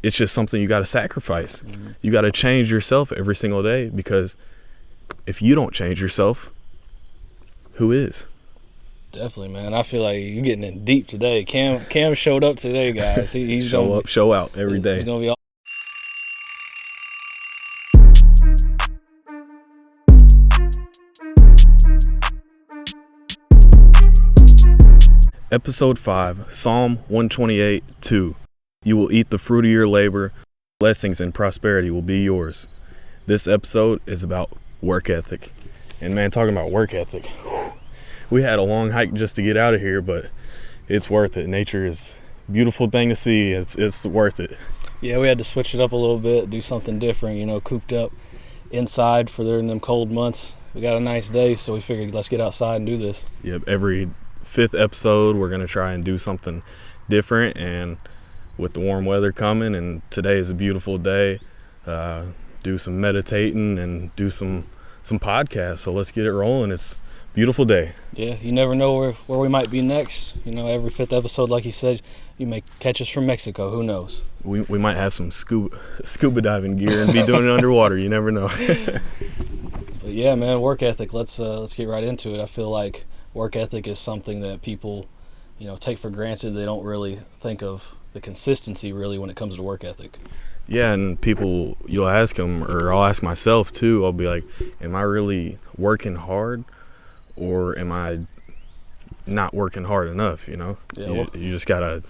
it's just something you got to sacrifice. You got to change yourself every single day, because if you don't change yourself, who is? Definitely, man. I feel like you're getting in deep today. Cam showed up today, guys. He's show up, show out every day. It's gonna be all. Episode 5, Psalm 128:2. You will eat the fruit of your labor. Blessings and prosperity will be yours. This episode is about work ethic. And man, talking about work ethic, we had a long hike just to get out of here, but it's worth it. Nature is a beautiful thing to see. It's worth it. Yeah, we had to switch it up a little bit, do something different, cooped up inside for during them cold months. We got a nice day, so we figured let's get outside and do this. Yep, every 5th episode we're going to try and do something different, and with the warm weather coming, and today is a beautiful day, do some meditating and do some podcasts. So let's get it rolling. It's a beautiful day. Yeah, you never know where we might be next. Every 5th episode, like you said, you may catch us from Mexico. Who knows? We might have some scuba diving gear and be doing it underwater. You never know. But yeah, man, work ethic. Let's get right into it. I feel like work ethic is something that people, take for granted. They don't really think of the consistency really when it comes to work ethic. Yeah, and people, you'll ask them, or I'll ask myself too, I'll be like, am I really working hard, or am I not working hard enough, Yeah, you just gotta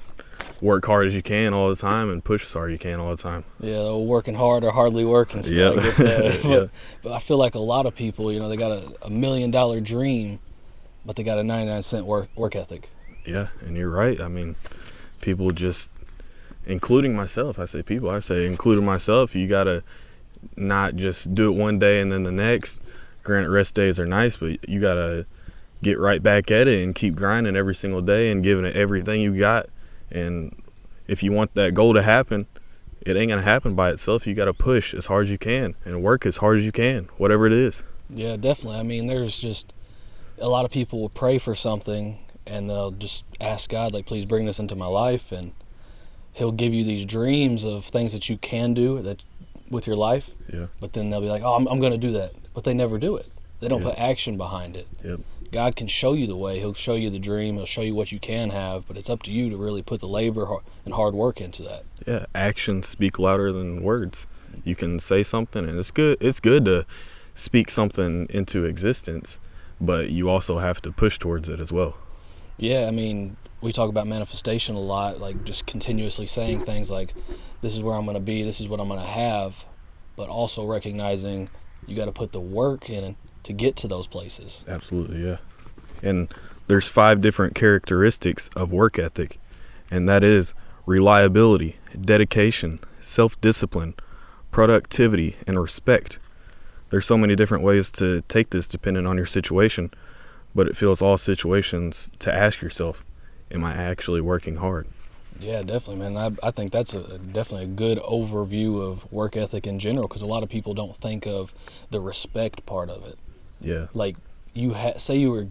work hard as you can all the time and push as hard as you can all the time. Yeah, working hard or hardly working still. Yeah. I get that. Yeah. But I feel like a lot of people, they got a $1 million dream, but they got a 99-cent work ethic. Yeah, and you're right. I mean, people just, including myself, I say including myself, you gotta not just do it one day and then the next. Granted, rest days are nice, but you gotta get right back at it and keep grinding every single day and giving it everything you got. And if you want that goal to happen, it ain't gonna happen by itself. You gotta push as hard as you can and work as hard as you can, whatever it is. Yeah, definitely. I mean, there's just a lot of people will pray for something and they'll just ask God, like, please bring this into my life, and He'll give you these dreams of things that you can do that with your life. Yeah. But then they'll be like, oh, I'm going to do that. But they never do it. They don't put action behind it. Yep. God can show you the way. He'll show you the dream. He'll show you what you can have. But it's up to you to really put the labor and hard work into that. Yeah, actions speak louder than words. You can say something, and it's good to speak something into existence, but you also have to push towards it as well. Yeah, I mean, we talk about manifestation a lot, like just continuously saying things like, this is where I'm going to be, this is what I'm going to have, but also recognizing you got to put the work in to get to those places. Absolutely, yeah. And there's 5 different characteristics of work ethic, and that is reliability, dedication, self-discipline, productivity, and respect. There's so many different ways to take this depending on your situation, but it feels all situations to ask yourself, am I actually working hard? Yeah, definitely, man. I think that's definitely a good overview of work ethic in general, because a lot of people don't think of the respect part of it. Yeah. Like, say you were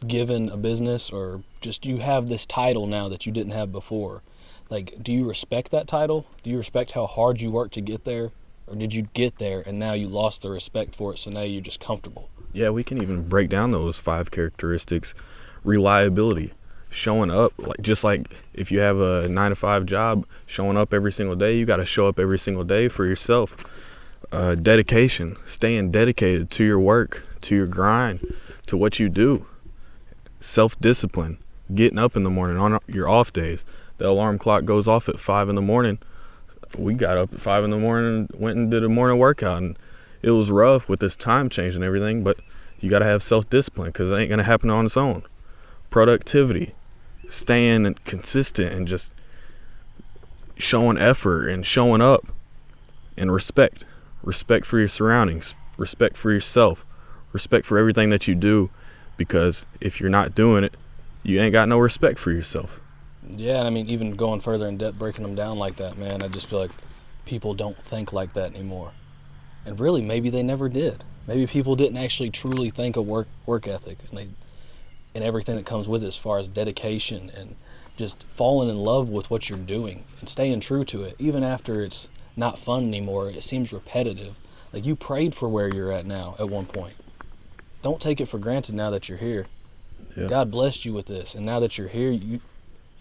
given a business, or just you have this title now that you didn't have before. Like, do you respect that title? Do you respect how hard you worked to get there? Or did you get there and now you lost the respect for it, so now you're just comfortable? Yeah, we can even break down those 5 characteristics. Reliability, showing up, just like if you have a 9-to-5 job, showing up every single day, you got to show up every single day for yourself. Dedication, staying dedicated to your work, to your grind, to what you do. Self-discipline, getting up in the morning on your off days. The alarm clock goes off at 5 in the morning. We got up at 5 in the morning, went and did a morning workout, and it was rough with this time change and everything, but you got to have self-discipline, because it ain't going to happen on its own. Productivity, staying consistent and just showing effort and showing up. And respect for your surroundings, respect for yourself, respect for everything that you do, because if you're not doing it, you ain't got no respect for yourself. Yeah, and I mean, even going further in depth, breaking them down like that, man, I just feel like people don't think like that anymore. And really, maybe they never did. Maybe people didn't actually truly think of work ethic and everything that comes with it, as far as dedication and just falling in love with what you're doing and staying true to it, even after it's not fun anymore. It seems repetitive. Like, you prayed for where you're at now at one point. Don't take it for granted now that you're here. Yeah. God blessed you with this, and now that you're here, you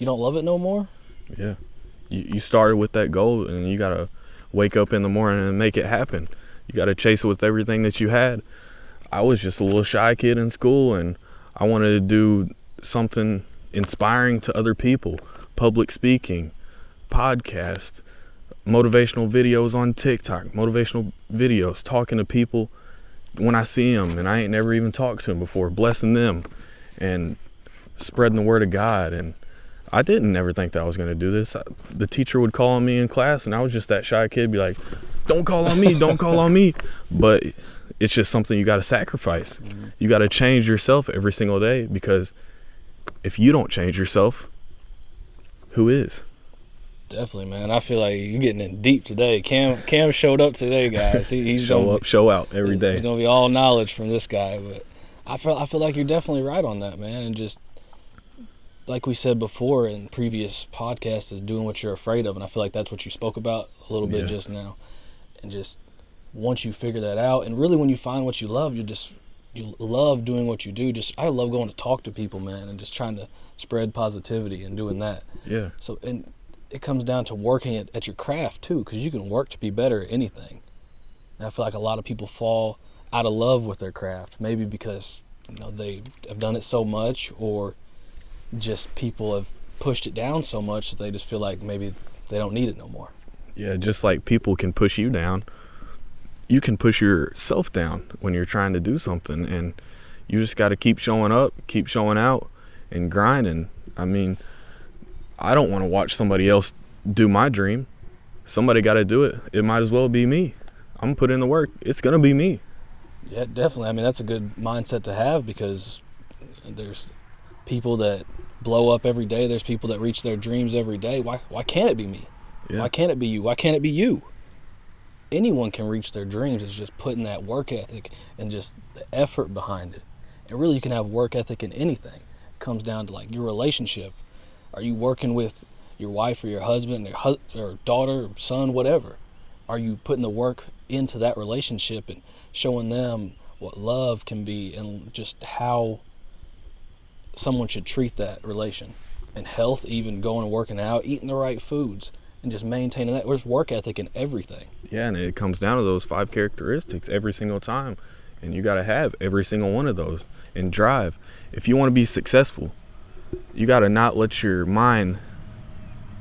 don't love it no more? Yeah. You started with that goal, and you got to wake up in the morning and make it happen. You got to chase it with everything that you had. I was just a little shy kid in school, and I wanted to do something inspiring to other people. Public speaking, podcast, motivational videos on TikTok, motivational videos, talking to people when I see them, and I ain't never even talked to them before, blessing them and spreading the word of God. And I didn't ever think that I was going to do this. The teacher would call on me in class, and I was just that shy kid, be like, don't call on me, don't call on me. But it's just something you got to sacrifice. Mm-hmm. You got to change yourself every single day, because if you don't change yourself, who is? Definitely, man. I feel like you're getting in deep today. Cam showed up today, guys. He's show up, show out every day. It's going to be all knowledge from this guy. But I feel like you're definitely right on that, man. And just like we said before in previous podcasts, is doing what you're afraid of. And I feel like that's what you spoke about a little bit just now. And just once you figure that out, and really when you find what you love, you love doing what you do. I love going to talk to people, man, and just trying to spread positivity and doing that. Yeah. So, and it comes down to working at your craft too, because you can work to be better at anything. And I feel like a lot of people fall out of love with their craft, maybe because they have done it so much, or just people have pushed it down so much that they just feel like maybe they don't need it no more. Yeah, just like people can push you down, you can push yourself down when you're trying to do something, and you just got to keep showing up, keep showing out, and grinding. I mean, I don't want to watch somebody else do my dream. Somebody got to do it. It might as well be me. I'm going to put in the work. It's going to be me. Yeah, definitely. I mean, that's a good mindset to have, because there's people that blow up every day. There's people that reach their dreams every day. Why can't it be me? Yeah. Why can't it be you? Why can't it be you? Anyone can reach their dreams. It's just putting that work ethic and just the effort behind it. And really, you can have work ethic in anything. It comes down to like your relationship. Are you working with your wife or your husband or daughter or son, whatever? Are you putting the work into that relationship and showing them what love can be, and just how someone should treat that relation? And health, even going and working out, eating the right foods, and just maintaining that. There's work ethic in everything. Yeah, and it comes down to those 5 characteristics every single time. And you got to have every single one of those and drive. If you want to be successful, you got to not let your mind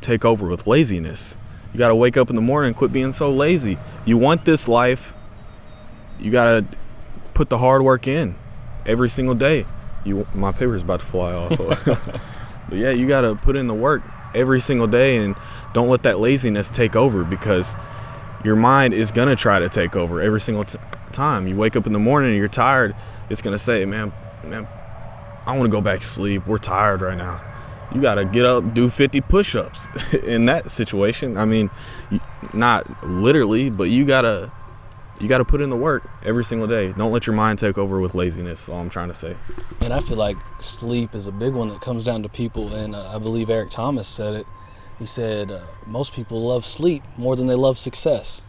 take over with laziness. You got to wake up in the morning and quit being so lazy. You want this life, you got to put the hard work in every single day. My paper's about to fly off. But yeah, you got to put in the work every single day, and don't let that laziness take over, because your mind is going to try to take over every single time. You wake up in the morning and you're tired, it's going to say, man, I want to go back to sleep. We're tired right now. You got to get up, do 50 push-ups in that situation. I mean, not literally, but you got to put in the work every single day. Don't let your mind take over with laziness. That's all I'm trying to say. And I feel like sleep is a big one that comes down to people. And I believe Eric Thomas said it. He said, most people love sleep more than they love success.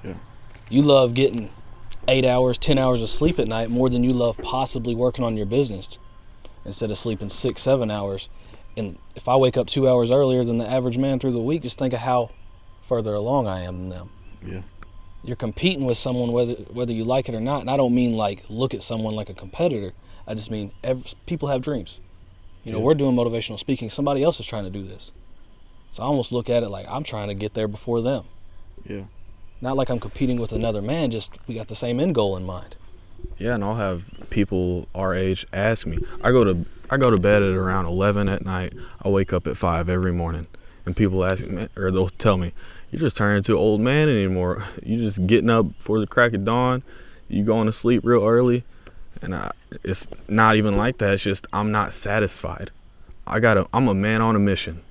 Yeah. You love getting 8 hours, 10 hours of sleep at night more than you love possibly working on your business, instead of sleeping 6, 7 hours. And if I wake up 2 hours earlier than the average man through the week, just think of how further along I am than them. Yeah. You're competing with someone whether you like it or not. And I don't mean like look at someone like a competitor. I just mean people have dreams. We're doing motivational speaking. Somebody else is trying to do this. So I almost look at it like I'm trying to get there before them. Yeah. Not like I'm competing with another man, just we got the same end goal in mind. Yeah, and I'll have people our age ask me. I go to bed at around 11 at night. I wake up at 5 every morning. And people ask me, or they'll tell me, you're just turning into an old man anymore. You just getting up before the crack of dawn. You going to sleep real early. And it's not even like that. It's just I'm not satisfied. I'm a man on a mission.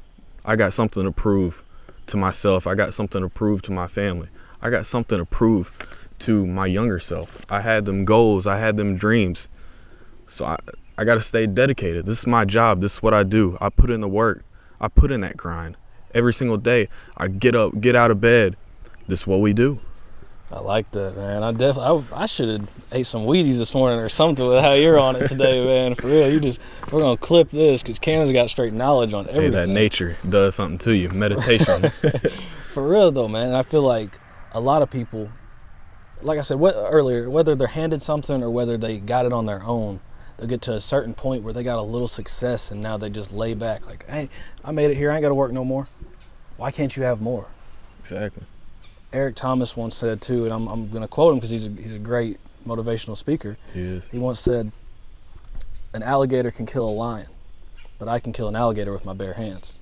I got something to prove to myself. I got something to prove to my family. I got something to prove to my younger self. I had them goals. I had them dreams. So I got to stay dedicated. This is my job. This is what I do. I put in the work. I put in that grind. Every single day, I get up, get out of bed. This is what we do. I like that, man. I should have ate some Wheaties this morning or something with how you're on it today, man. For real, we're gonna clip this because Cam's got straight knowledge on everything. Hey, that nature does something to you. Meditation. For real though, man. And I feel like a lot of people, like I said earlier, whether they're handed something or whether they got it on their own, they'll get to a certain point where they got a little success and now they just lay back like, hey, I made it here. I ain't got to work no more. Why can't you have more? Exactly. Eric Thomas once said too, and I'm going to quote him because he's a great motivational speaker. He is. He once said, an alligator can kill a lion, but I can kill an alligator with my bare hands.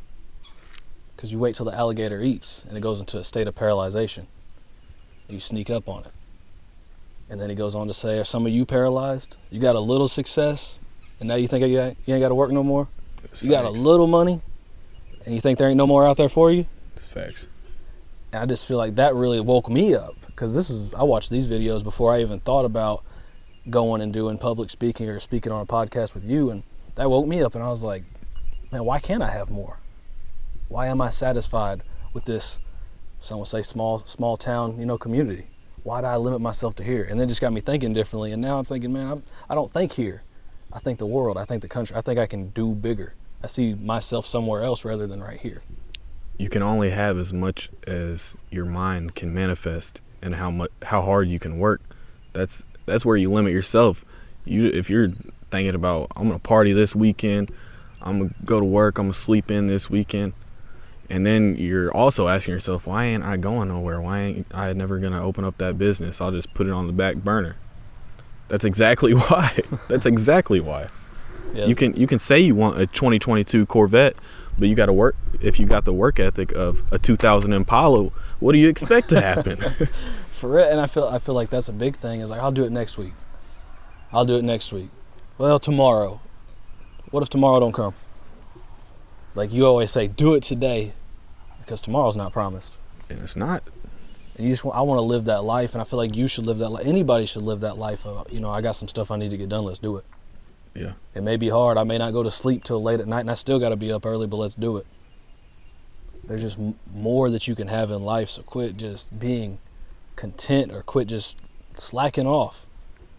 Because you wait till the alligator eats and it goes into a state of paralyzation. You sneak up on it. And then he goes on to say, are some of you paralyzed? You got a little success and now you think you ain't got to work no more? You got a little money and you think there ain't no more out there for you? That's facts. And I just feel like that really woke me up because I watched these videos before I even thought about going and doing public speaking or speaking on a podcast with you, and that woke me up and I was like, man, why can't I have more? Why am I satisfied with this, some would say small town, community? Why do I limit myself to here? And then it just got me thinking differently, and now I'm thinking, man, I don't think here. I think the world, I think the country, I think I can do bigger. I see myself somewhere else rather than right here. You can only have as much as your mind can manifest and how hard you can work. That's where you limit yourself. If you're thinking about, I'm gonna party this weekend, I'm gonna go to work, I'm gonna sleep in this weekend, and then you're also asking yourself, why ain't I going nowhere? Why ain't I never gonna open up that business? I'll just put it on the back burner. That's exactly why. That's exactly why. Yeah. You can say you want a 2022 Corvette, but you got to work. If you got the work ethic of a 2000 Impala, what do you expect to happen? For it, and I feel like that's a big thing. Is like, I'll do it next week. Well, tomorrow. What if tomorrow don't come? Like you always say, do it today, because tomorrow's not promised. And it's not. And I want to live that life, and I feel like you should live that life. Anybody should live that life of, I got some stuff I need to get done. Let's do it. Yeah. It may be hard. I may not go to sleep till late at night, and I still got to be up early, but let's do it. There's just more that you can have in life, so quit just being content or quit just slacking off.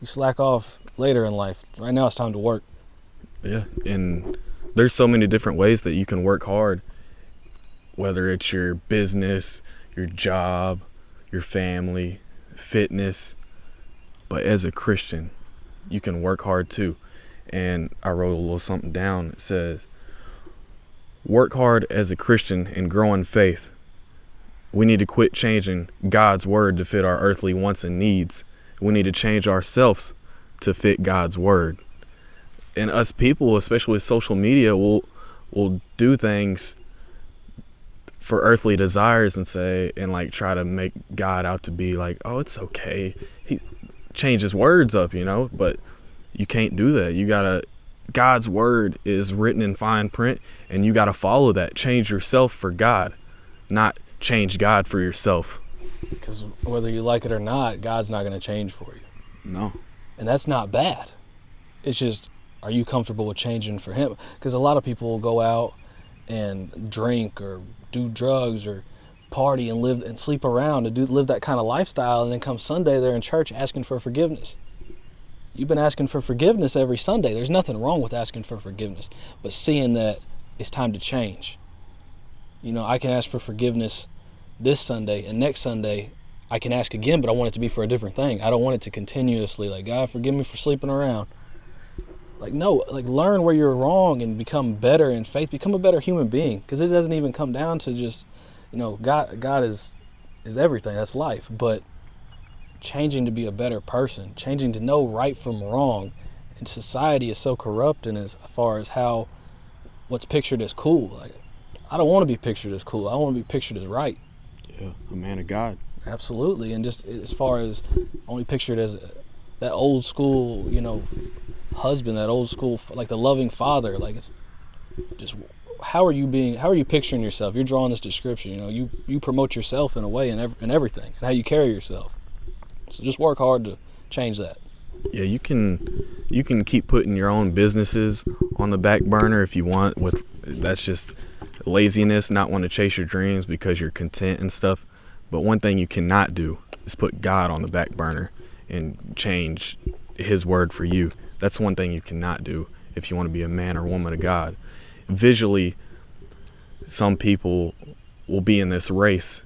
You slack off later in life. Right now it's time to work. Yeah, and there's so many different ways that you can work hard, whether it's your business, your job, your family, fitness. But as a Christian, you can work hard too. And I wrote a little something down. It says, work hard as a Christian and grow in faith. We need to quit changing God's word to fit our earthly wants and needs. We need to change ourselves to fit God's word. And us people, especially with social media, will do things for earthly desires and try to make God out to be like, oh, it's okay. He changes words up, but you can't do that. God's word is written in fine print, and you got to follow that. Change yourself for God, not change God for yourself. Because whether you like it or not, God's not going to change for you. No. And that's not bad. It's just, are you comfortable with changing for him? Because a lot of people will go out and drink or do drugs or party and live and sleep around and live that kind of lifestyle, and then come Sunday they're in church asking for forgiveness. You've been asking for forgiveness every Sunday. There's nothing wrong with asking for forgiveness, but seeing that it's time to change. I can ask for forgiveness this Sunday, and next Sunday I can ask again, but I want it to be for a different thing. I don't want it to continuously like, God, forgive me for sleeping around. No, learn where you're wrong and become better in faith, become a better human being, because it doesn't even come down to just, God is everything. That's life. But changing to be a better person, changing to know right from wrong. And society is so corrupt in as far as what's pictured as cool. I don't want to be pictured as cool. I want to be pictured as right. Yeah, a man of God. Absolutely. And just as far as only pictured as that old school, husband, that old school, like the loving father. It's just, how are you picturing yourself? You're drawing this description. You promote yourself in a way in everything, and how you carry yourself. So just work hard to change that. Yeah, you can keep putting your own businesses on the back burner if you want. That's just laziness, not want to chase your dreams because you're content and stuff. But one thing you cannot do is put God on the back burner and change his word for you. That's one thing you cannot do if you want to be a man or woman of God. Visually, some people will be in this race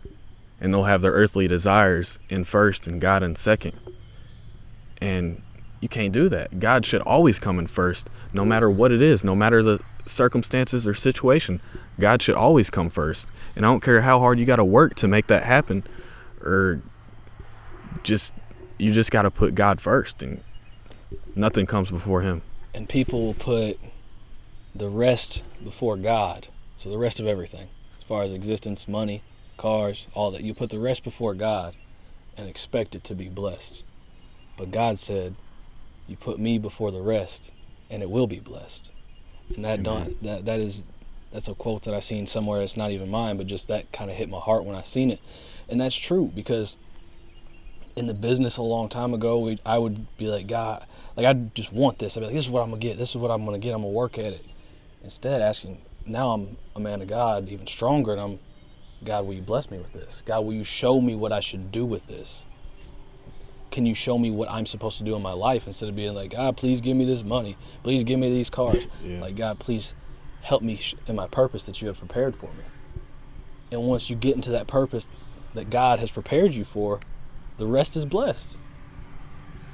and they'll have their earthly desires in first and God in second. And you can't do that. God should always come in first, no matter what it is, no matter the circumstances or situation. God should always come first. And I don't care how hard you got to work to make that happen, or you just got to put God first, and nothing comes before him. And people will put the rest before God. So the rest of everything, as far as existence, money, cars, all that, you put the rest before God and expect it to be blessed. But God said, you put me before the rest and it will be blessed. And that's a quote that I seen somewhere. It's not even mine, but just that kind of hit my heart when I seen it. And that's true, because in the business a long time ago, I would be like, God, like, I just want this. I'd be like, this is what I'm gonna get. This is what I'm gonna get. I'm gonna work at it. Instead, asking, now I'm a man of God, even stronger, and God, will you bless me with this? God, will you show me what I should do with this? Can you show me what I'm supposed to do in my life, instead of being like, God, please give me this money. Please give me these cars. Yeah. Like, God, please help me in my purpose that you have prepared for me. And once you get into that purpose that God has prepared you for, the rest is blessed.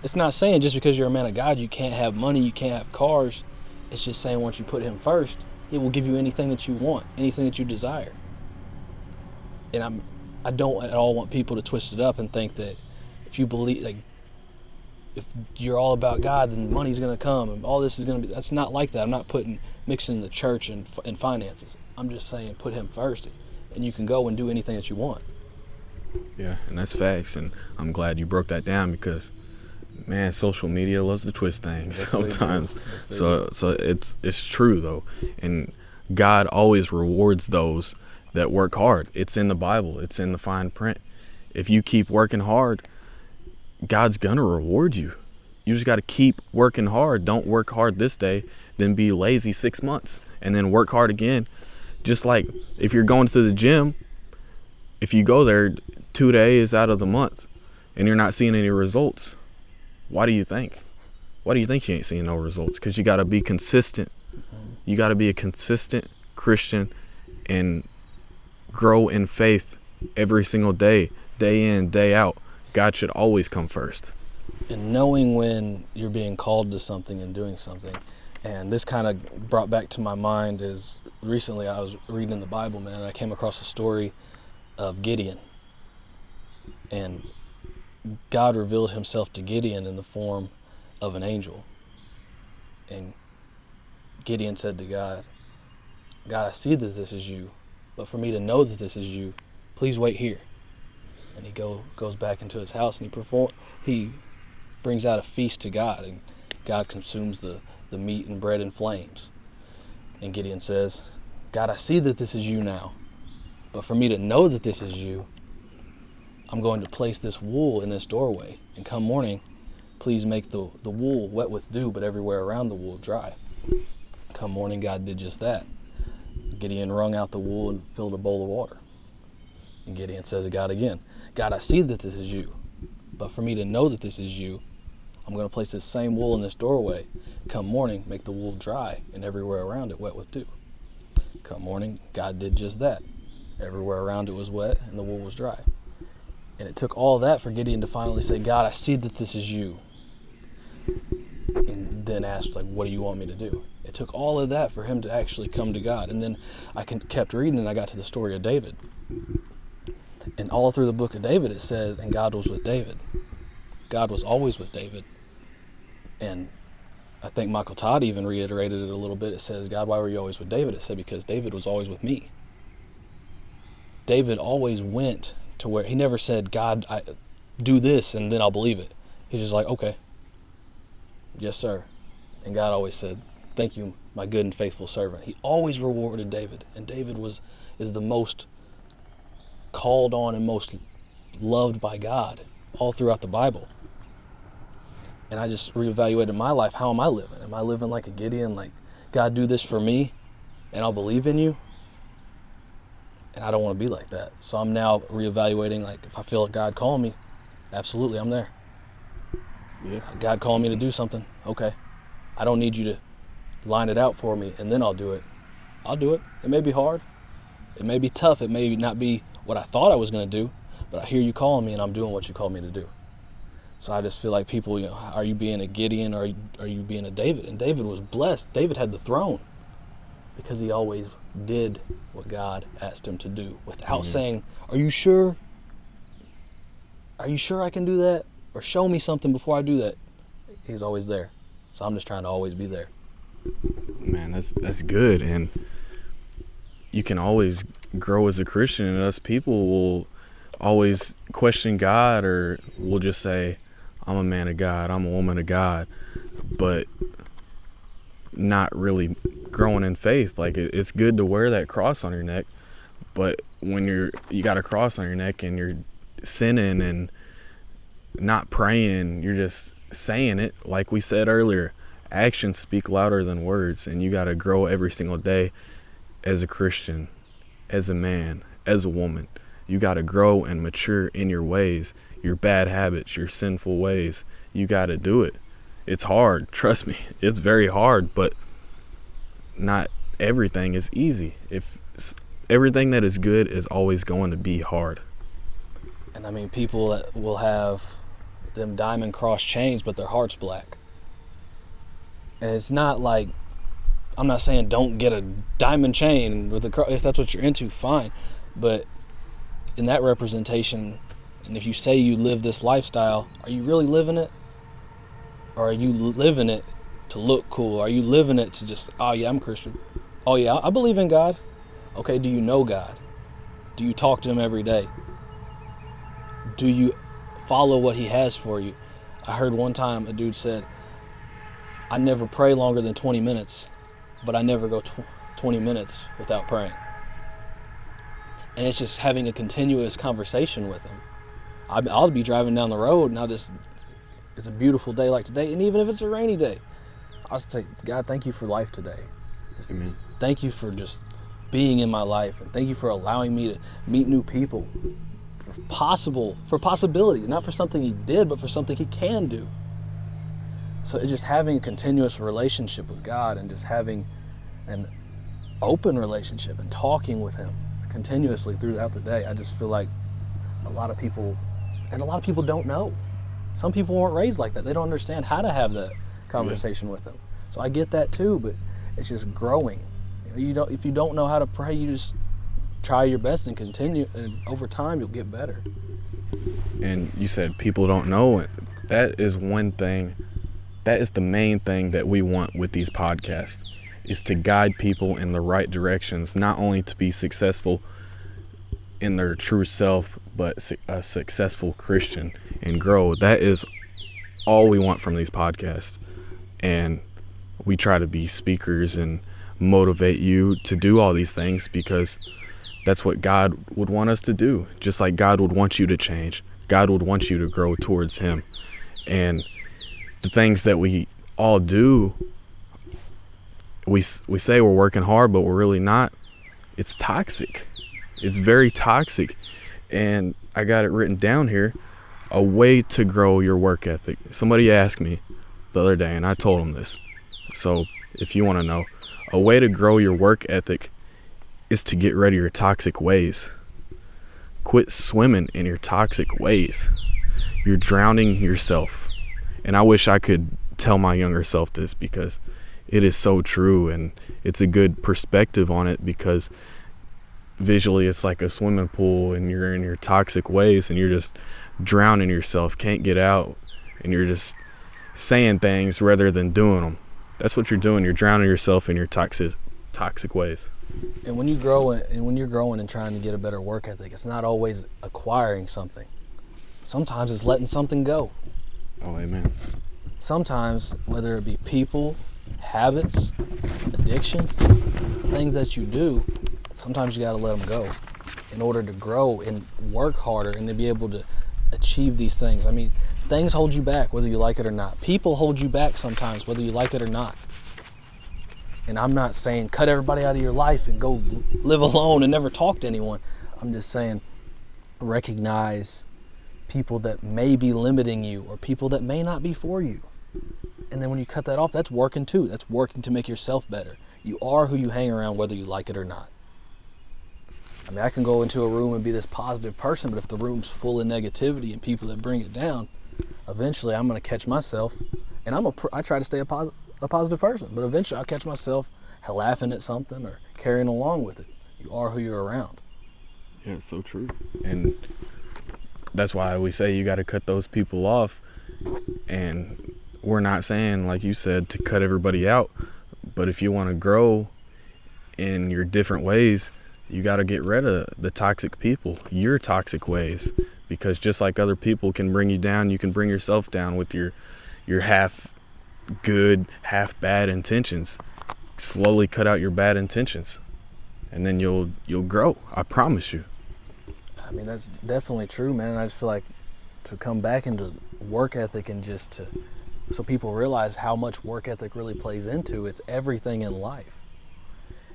It's not saying just because you're a man of God, you can't have money, you can't have cars. It's just saying once you put him first, he will give you anything that you want, anything that you desire. And I don't at all want people to twist it up and think that if you believe, like, if you're all about God, then money's going to come and all this is going to be. That's not like that. I'm not mixing the church and finances. I'm just saying put him first, and you can go and do anything that you want. Yeah, and that's facts. And I'm glad you broke that down, because, man, social media loves to twist things sometimes. So it's true though, and God always rewards those that work hard. It's in the Bible. It's in the fine print. If you keep working hard, God's gonna reward you. You just got to keep working hard. Don't work hard this day, then be lazy 6 months, and then work hard again. Just like if you're going to the gym, if you go there 2 days out of the month and you're not seeing any results, why do you think? Why do you think you ain't seeing no results? Because you got to be consistent. You got to be a consistent Christian and grow in faith every single day, day in, day out. God should always come first. And knowing when you're being called to something and doing something. And this kind of brought back to my mind is recently I was reading the Bible, man, and I came across a story of Gideon. And God revealed himself to Gideon in the form of an angel. And Gideon said to God, God, I see that this is you, but for me to know that this is you, please wait here. And he goes back into his house, and he brings out a feast to God, and God consumes the meat and bread in flames. And Gideon says, God, I see that this is you now, but for me to know that this is you, I'm going to place this wool in this doorway, and come morning, please make the wool wet with dew, but everywhere around the wool dry. Come morning, God did just that. Gideon wrung out the wool and filled a bowl of water. And Gideon said to God again, God, I see that this is you, but for me to know that this is you, I'm going to place this same wool in this doorway. Come morning, make the wool dry, and everywhere around it wet with dew. Come morning, God did just that. Everywhere around it was wet, and the wool was dry. And it took all that for Gideon to finally say, God, I see that this is you. And then asked, like, what do you want me to do? It took all of that for him to actually come to God. And then I kept reading, and I got to the story of David. And all through the book of David, it says, and God was with David. God was always with David. And I think Michael Todd even reiterated it a little bit. It says, God, why were you always with David? It said, because David was always with me. David always went to where, he never said, God, I do this and then I'll believe it. He's just like, okay, yes, sir. And God always said, thank you, my good and faithful servant. He always rewarded David. And David is the most called on and most loved by God all throughout the Bible. And I just reevaluated my life. How am I living? Am I living like a Gideon, like, God, do this for me and I'll believe in you? And I don't want to be like that. So I'm now reevaluating, like, if I feel like God calling me, absolutely, I'm there. Yeah. God called me to do something. Okay. I don't need you to line it out for me, and then I'll do it. I'll do it. It may be hard. It may be tough. It may not be what I thought I was going to do, but I hear you calling me, and I'm doing what you called me to do. So I just feel like people, are you being a Gideon, or are you being a David? And David was blessed. David had the throne because he always did what God asked him to do without saying, are you sure? Are you sure I can do that? Or show me something before I do that. He's always there. So I'm just trying to always be there. Man, that's good. And you can always grow as a Christian, and us people will always question God, or we'll just say, I'm a man of God, I'm a woman of God, but not really growing in faith. Like, it's good to wear that cross on your neck, but when you got a cross on your neck and you're sinning and not praying, you're just saying it. Like we said earlier, actions speak louder than words, and you got to grow every single day as a Christian, as a man, as a woman. You got to grow and mature in your ways, your bad habits, your sinful ways. You got to do it. It's hard. Trust me. It's very hard, but not everything is easy. If everything that is good is always going to be hard. And I mean, people that will have them diamond cross chains, but their heart's black. And it's not like, I'm not saying don't get a diamond chain with a cross. If that's what you're into, fine. But in that representation, and if you say you live this lifestyle, are you really living it? Or are you living it to look cool? Are you living it to just, oh yeah, I'm Christian. Oh yeah, I believe in God. Okay, do you know God? Do you talk to him every day? Do you follow what he has for you? I heard one time a dude said, I never pray longer than 20 minutes, but I never go 20 minutes without praying. And it's just having a continuous conversation with him. I'll be driving down the road, and it's a beautiful day like today, and even if it's a rainy day, I'll just say, God, thank you for life today. Amen. Thank you for just being in my life, and thank you for allowing me to meet new people, for possibilities, not for something he did, but for something he can do. So it's just having a continuous relationship with God, and just having an open relationship and talking with him continuously throughout the day. I just feel like a lot of people don't know. Some people weren't raised like that. They don't understand how to have that conversation with him. So I get that too, but it's just growing. If you don't know how to pray, you just try your best and continue, and over time you'll get better. And you said people don't know. That is one thing. That is the main thing that we want with these podcasts, is to guide people in the right directions, not only to be successful in their true self, but a successful Christian and grow. That is all we want from these podcasts. And we try to be speakers and motivate you to do all these things, because that's what God would want us to do. Just like God would want you to change. God would want you to grow towards him. And the things that we all do, we say we're working hard, but we're really not. It's toxic. It's very toxic. And I got it written down here, a way to grow your work ethic. Somebody asked me the other day, and I told them this. So if you want to know, a way to grow your work ethic is to get rid of your toxic ways. Quit swimming in your toxic ways. You're drowning yourself. And I wish I could tell my younger self this, because it is so true, and it's a good perspective on it, because visually it's like a swimming pool and you're in your toxic ways and you're just drowning yourself, can't get out, and you're just saying things rather than doing them. That's what you're doing. You're drowning yourself in your toxic ways. And when you're growing and trying to get a better work ethic, it's not always acquiring something. Sometimes it's letting something go. Oh, amen. Sometimes, whether it be people, habits, addictions, things that you do, sometimes you got to let them go in order to grow and work harder and to be able to achieve these things. I mean, things hold you back whether you like it or not. People hold you back sometimes whether you like it or not. And I'm not saying cut everybody out of your life and go live alone and never talk to anyone. I'm just saying recognize people that may be limiting you or people that may not be for you. And then when you cut that off, that's working too. That's working to make yourself better. You are who you hang around, whether you like it or not. I mean, I can go into a room and be this positive person, but if the room's full of negativity and people that bring it down, eventually I'm going to catch myself, and I try to stay a positive person, but eventually I'll catch myself laughing at something or carrying along with it. You are who you're around. Yeah, it's so true. And that's why we say you got to cut those people off. And we're not saying, like you said, to cut everybody out, but if you want to grow in your different ways, you got to get rid of the toxic people, your toxic ways, because just like other people can bring you down, you can bring yourself down with your half good, half bad intentions. Slowly cut out your bad intentions, and then you'll grow. I promise you. I mean, that's definitely true, man. I just feel like to come back into work ethic and so people realize how much work ethic really plays into, it's everything in life.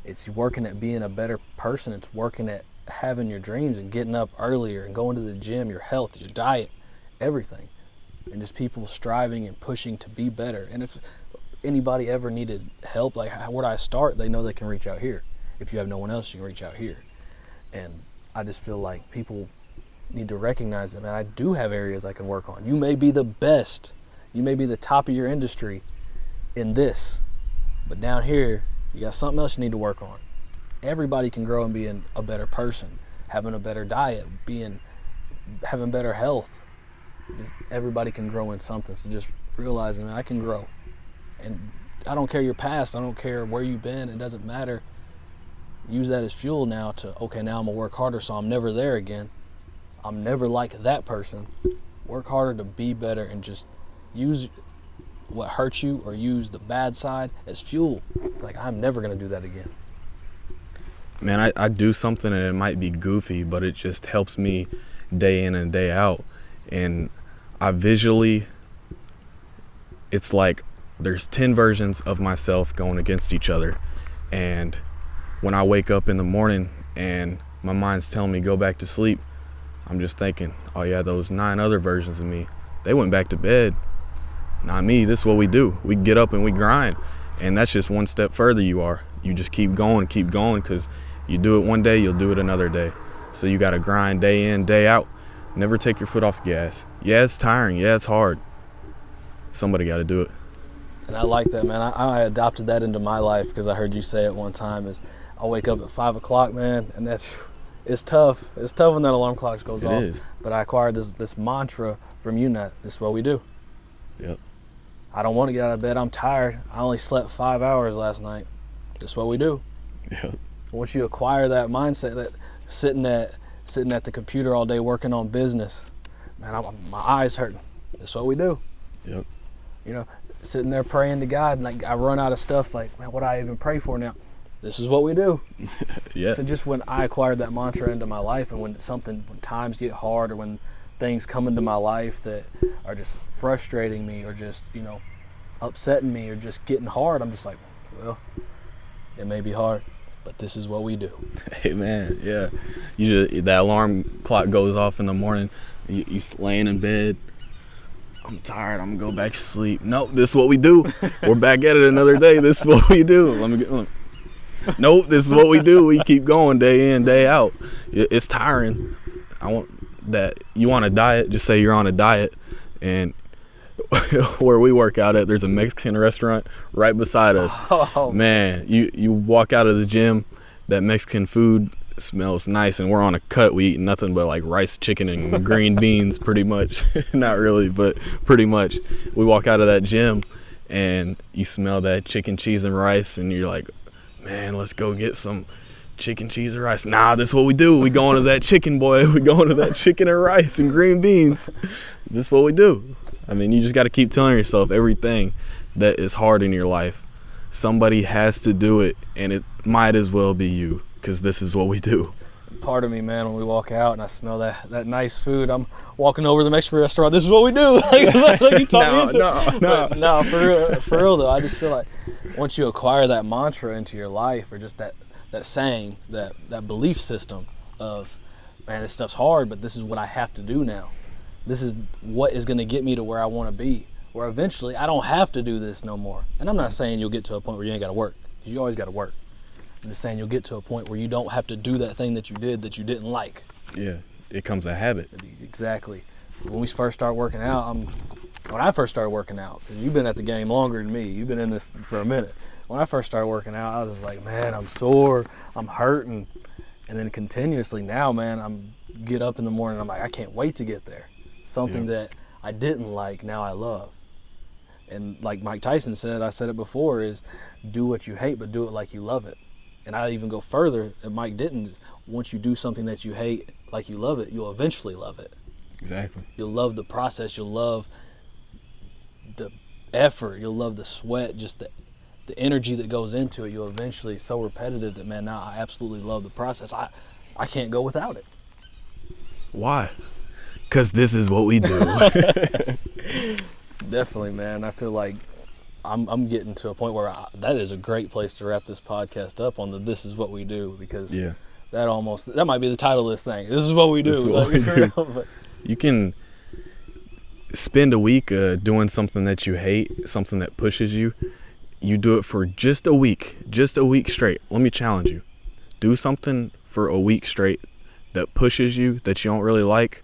It's working at being a better person. It's working at having your dreams and getting up earlier and going to the gym, your health, your diet, everything. And just people striving and pushing to be better. And if anybody ever needed help, like where do I start, they know they can reach out here. If you have no one else, you can reach out here. And I just feel like people need to recognize that, man, I do have areas I can work on. You may be the best. You may be the top of your industry in this. But down here, you got something else you need to work on. Everybody can grow and be a better person, having a better diet, having better health. Just everybody can grow in something. So just realizing, man, I can grow. And I don't care your past. I don't care where you've been. It doesn't matter. Use that as fuel now okay, now I'm going to work harder so I'm never there again. I'm never like that person. Work harder to be better and just use what hurts you or use the bad side as fuel. Like, I'm never going to do that again. Man, I do something and it might be goofy, but it just helps me day in and day out. And it's like there's 10 versions of myself going against each other. And when I wake up in the morning and my mind's telling me go back to sleep, I'm just thinking, oh yeah, those 9 other versions of me, they went back to bed. Not me. This is what we do. We get up and we grind. And that's just one step further you are. You just keep going, because you do it one day, you'll do it another day. So you got to grind day in, day out. Never take your foot off the gas. Yeah, it's tiring. Yeah, it's hard. Somebody got to do it. And I like that, man. I adopted that into my life because I heard you say it one time. Is I wake up at 5 o'clock, man, and it's tough. It's tough when that alarm clock goes off. It is. But I acquired this mantra from you, Nat. This is what we do. Yep. I don't want to get out of bed. I'm tired. I only slept 5 hours last night. That's what we do. Yep. Once you acquire that mindset, that sitting at the computer all day working on business, man, my eyes hurting. That's what we do. Yep. You know, sitting there praying to God, like I run out of stuff. Like, man, what do I even pray for now? This is what we do. Yeah. So just when I acquired that mantra into my life, and when times get hard, or when things come into my life that are just frustrating me, or just, upsetting me, or just getting hard, I'm just like, well, it may be hard, but this is what we do. Hey man, yeah. That alarm clock goes off in the morning. You laying in bed. I'm tired. I'm gonna go back to sleep. No, this is what we do. We're back at it another day. This is what we do. Nope, this is what we do. We keep going day in, day out. It's tiring. You want a diet, just say you're on a diet. And where we work out at, there's a Mexican restaurant right beside us. Oh. Man, you walk out of the gym, that Mexican food smells nice, and we're on a cut. We eat nothing but like rice, chicken, and green beans, pretty much. Not really, but pretty much. We walk out of that gym, and you smell that chicken, cheese, and rice, and you're like, man, let's go get some chicken, cheese, and rice. Nah, this is what we do. We going to that chicken, boy. We going to that chicken and rice and green beans. This is what we do. I mean, you just got to keep telling yourself everything that is hard in your life. Somebody has to do it, and it might as well be you, because this is what we do. part of me, man, when we walk out and I smell that nice food, I'm walking over to the Mexican restaurant. This is what we do. like you taught me into. No, for real though. I just feel like once you acquire that mantra into your life, or just that saying, that belief system of, man, this stuff's hard, but this is what I have to do now. This is what is going to get me to where I want to be. Where eventually I don't have to do this no more. And I'm not saying you'll get to a point where you ain't got to work, because you always got to work. I'm just saying you'll get to a point where you don't have to do that thing that you did that you didn't like. Yeah, it becomes a habit. Exactly. When we first started working out, when I first started working out, because you've been at the game longer than me, you've been in this for a minute. When I first started working out, I was just like, man, I'm sore, I'm hurting. And then continuously now, man, I'm get up in the morning, I'm like, I can't wait to get there. Something that I didn't like, now I love. And like Mike Tyson said, I said it before, is do what you hate, but do it like you love it. And I even go further, and Mike didn't. Once you do something that you hate like you love it, you'll eventually love it. Exactly. You'll love the process. You'll love the effort. You'll love the sweat, just the energy that goes into it. You'll eventually, so repetitive that, man, now I absolutely love the process. I can't go without it. Why? Because this is what we do. Definitely, man. I feel like I'm getting to a point where that is a great place to wrap this podcast up on this is what we do, because that might be the title of this thing. This is what we do. This is what we do. You can spend a week doing something that you hate, something that pushes you. You do it for just a week straight. Let me challenge you. Do something for a week straight that pushes you, that you don't really like.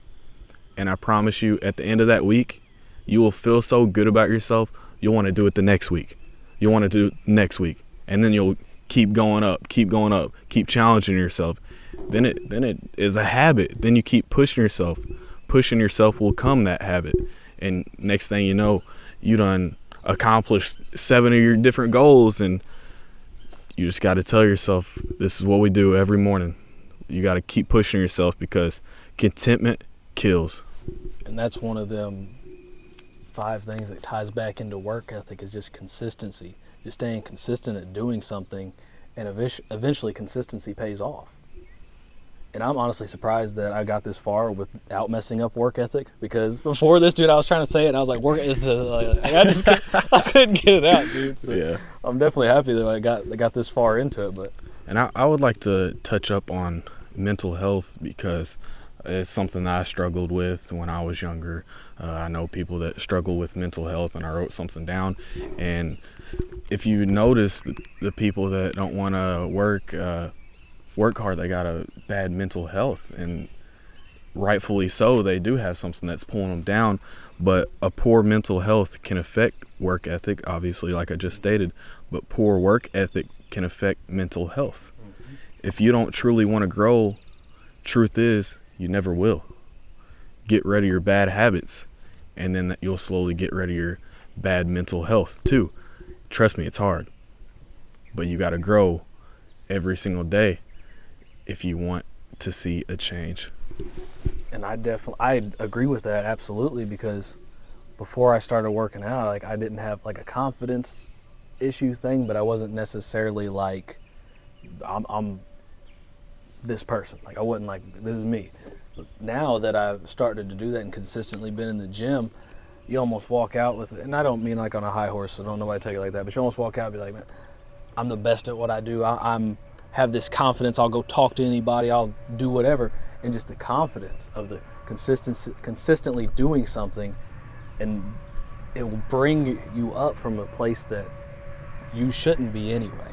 And I promise you, at the end of that week, you will feel so good about yourself, you'll want to do it the next week. You'll want to do it next week. And then you'll keep going up, keep challenging yourself. Then it is a habit. Then you keep pushing yourself. Pushing yourself will come that habit. And next thing you know, you done accomplished 7 of your different goals, and you just got to tell yourself, this is what we do every morning. You got to keep pushing yourself, because contentment kills. And that's one of them 5 things that ties back into work ethic, is just consistency. Just staying consistent at doing something, and eventually consistency pays off. And I'm honestly surprised that I got this far without messing up work ethic, because before this, dude, I was trying to say it and I was like, work ethic, I couldn't get it out, dude. So yeah. I'm definitely happy that I got this far into it. And I would like to touch up on mental health, because it's something that I struggled with when I was younger. I know people that struggle with mental health, and I wrote something down. And if you notice the people that don't want to work hard, they got a bad mental health, and rightfully so. They do have something that's pulling them down. But a poor mental health can affect work ethic, obviously, like I just stated. But poor work ethic can affect mental health. Mm-hmm. If you don't truly want to grow, truth is, you never will. Get rid of your bad habits, and then you'll slowly get rid of your bad mental health too. Trust me, it's hard. But you got to grow every single day if you want to see a change. And I agree with that, absolutely, because before I started working out, like, I didn't have like a confidence issue thing, but I wasn't necessarily like I'm this person. Like, I wasn't like, this is me. But now that I've started to do that and consistently been in the gym, you almost walk out with it. And I don't mean like on a high horse, so don't nobody take it like that, but you almost walk out and be like, man, I'm the best at what I do. I'm have this confidence. I'll go talk to anybody. I'll do whatever. And just the confidence of the consistently doing something, and it will bring you up from a place that you shouldn't be anyway.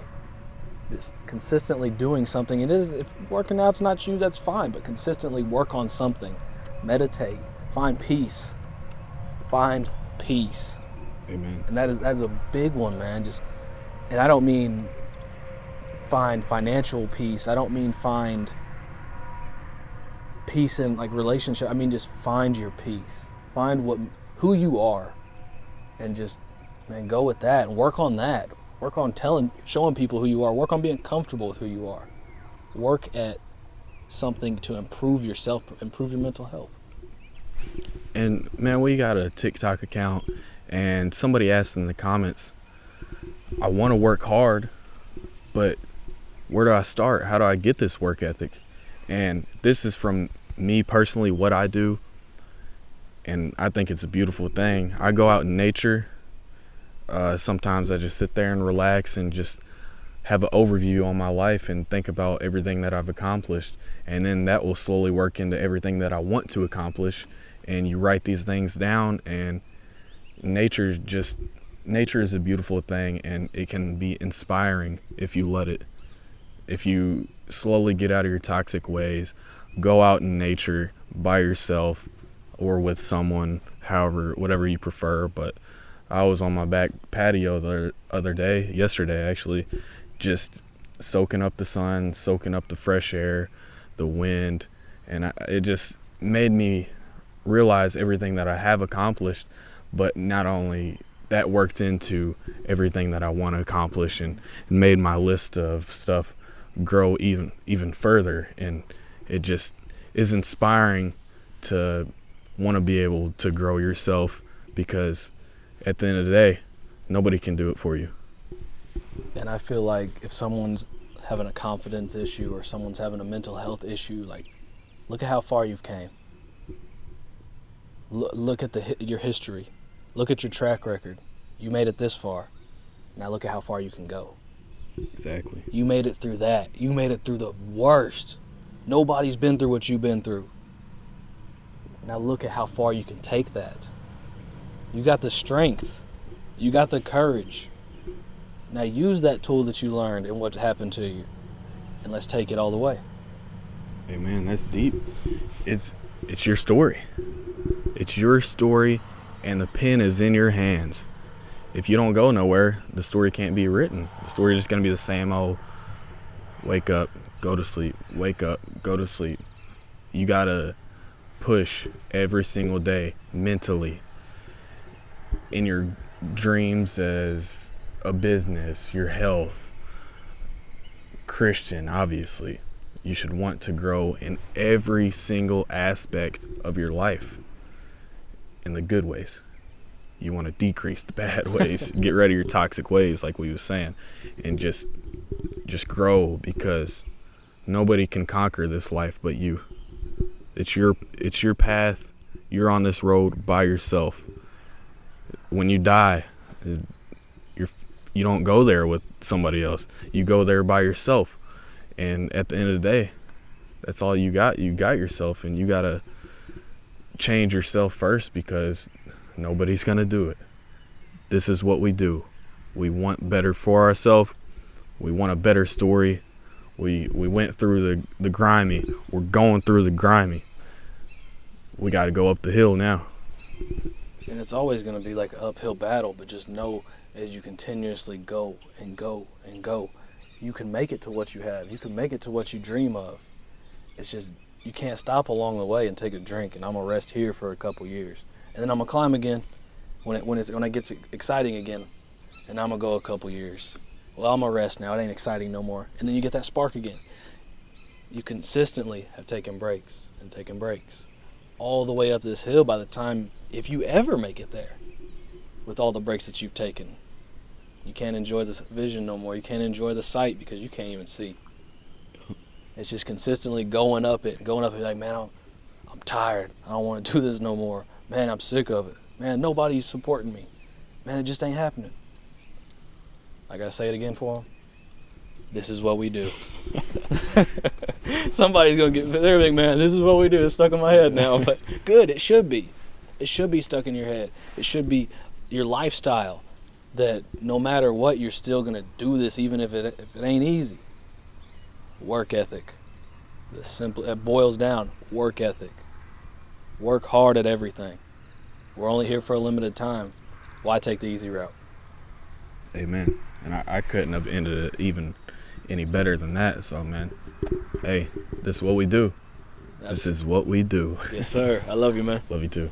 Just consistently doing something. It is, if working out's not you, that's fine, but consistently work on something. Meditate. Find peace. Find peace. Amen. And that is a big one, man. And I don't mean find financial peace. I don't mean find peace in like relationship. I mean just find your peace. Find who you are, and just, man, go with that and work on that. Work on showing people who you are. Work on being comfortable with who you are. Work at something to improve yourself, improve your mental health. And man, we got a TikTok account, and somebody asked in the comments, I want to work hard, but where do I start? How do I get this work ethic? And this is from me personally, what I do. And I think it's a beautiful thing. I go out in nature. Sometimes I just sit there and relax and just have an overview on my life and think about everything that I've accomplished. And then that will slowly work into everything that I want to accomplish. And you write these things down, and nature is a beautiful thing, and it can be inspiring if you let it. If you slowly get out of your toxic ways, go out in nature by yourself or with someone, whatever you prefer. But I was on my back patio yesterday actually, just soaking up the sun, soaking up the fresh air, the wind, and it just made me realize everything that I have accomplished. But not only that, worked into everything that I want to accomplish, and made my list of stuff grow even further. And it just is inspiring to want to be able to grow yourself, because at the end of the day, nobody can do it for you. And I feel like if someone's having a confidence issue or someone's having a mental health issue, like, look at how far you've came. Look at your history. Look at your track record. You made it this far. Now look at how far you can go. Exactly. You made it through that. You made it through the worst. Nobody's been through what you've been through. Now look at how far you can take that. You got the strength. You got the courage. Now use that tool that you learned and what happened to you, and let's take it all the way. Hey man, that's deep. It's your story. It's your story, and the pen is in your hands. If you don't go nowhere, the story can't be written. The story is just going to be the same old wake up, go to sleep, wake up, go to sleep. You got to push every single day mentally in your dreams as a business, your health, Christian, obviously. You should want to grow in every single aspect of your life, in the good ways. You want to decrease the bad ways, get rid of your toxic ways, like we was saying, and just grow, because nobody can conquer this life but you. It's your path. You're on this road by yourself. When you die, you don't go there with somebody else. You go there by yourself. And at the end of the day, that's all you got. You got yourself, and you got to change yourself first, because nobody's going to do it. This is what we do. We want better for ourselves. We want a better story. We went through the grimy. We're going through the grimy. We got to go up the hill now. And it's always going to be like an uphill battle, but just know as you continuously go and go and go, you can make it to what you have. You can make it to what you dream of. It's just you can't stop along the way and take a drink, and I'm going to rest here for a couple years. And then I'm going to climb again when it gets exciting again, and I'm going to go a couple years. Well, I'm going to rest now. It ain't exciting no more. And then you get that spark again. You consistently have taken breaks and taken breaks all the way up this hill by the time, if you ever make it there, with all the breaks that you've taken. You can't enjoy the vision no more. You can't enjoy the sight because you can't even see. It's just consistently going up it, like, man, I'm tired. I don't want to do this no more. Man, I'm sick of it. Man, nobody's supporting me. Man, it just ain't happening. I got to say it again for them. This is what we do. Somebody's going to get there, big man. This is what we do. It's stuck in my head now. But good, it should be. It should be stuck in your head. It should be your lifestyle, that no matter what, you're still going to do this, even if it ain't easy. Work ethic. It boils down. Work ethic. Work hard at everything. We're only here for a limited time. Why take the easy route? Amen. And I couldn't have ended it even any better than that. So, man, hey, this is what we do. This is what we do. Yes, sir. I love you, man. Love you too.